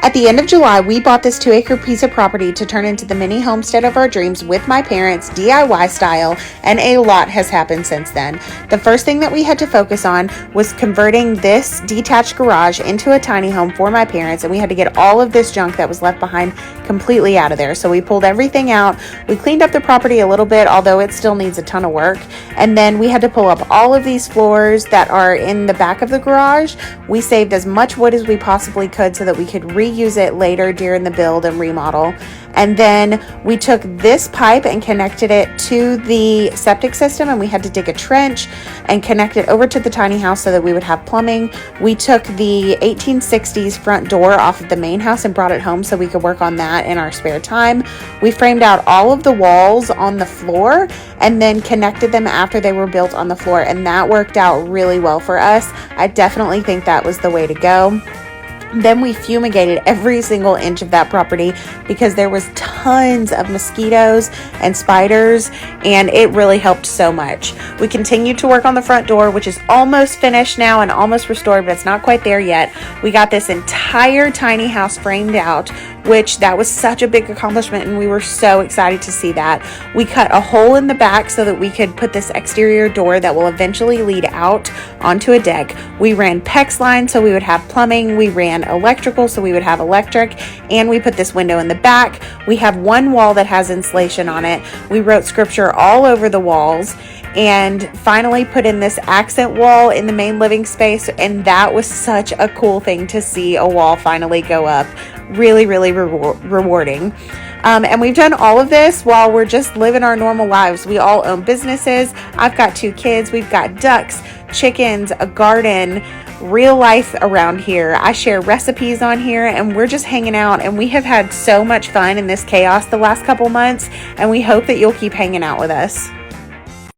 At the end of July, we bought this 2-acre piece of property to turn into the mini homestead of our dreams with my parents, DIY style, and a lot has happened since then. The first thing that we had to focus on was converting this detached garage into a tiny home for my parents, and we had to get all of this junk that was left behind completely out of there. So we pulled everything out. We cleaned up the property a little bit, although it still needs a ton of work. And then we had to pull up all of these floors that are in the back of the garage. We saved as much wood as we possibly could so that we could reuse it later during the build and remodel. And then we took this pipe and connected it to the septic system, and we had to dig a trench and connect it over to the tiny house so that we would have plumbing. We took the 1860s front door off of the main house and brought it home so we could work on that in our spare time. We framed out all of the walls on the floor and then connected them after they were built on the floor, and that worked out really well for us. I definitely think that was the way to go. Then we fumigated every single inch of that property because there was tons of mosquitoes and spiders, and it really helped so much. We continued to work on the front door, which is almost finished now and almost restored, but it's not quite there yet. We got this entire tiny house framed out, which that was such a big accomplishment, and we were so excited to see that. We cut a hole in the back so that we could put this exterior door that will eventually lead out onto a deck. We ran PEX lines so we would have plumbing. We ran electrical so we would have electric, and we put this window in the back. We have one wall that has insulation on it. We wrote scripture all over the walls, and finally put in this accent wall in the main living space, and that was such a cool thing to see a wall finally go up. Really, really rewarding. And we've done all of this while we're just living our normal lives. We all own businesses. I've got 2 kids. We've got ducks, chickens, a garden, real life around here. I share recipes on here, and we're just hanging out, and we have had so much fun in this chaos the last couple months, and we hope that you'll keep hanging out with us.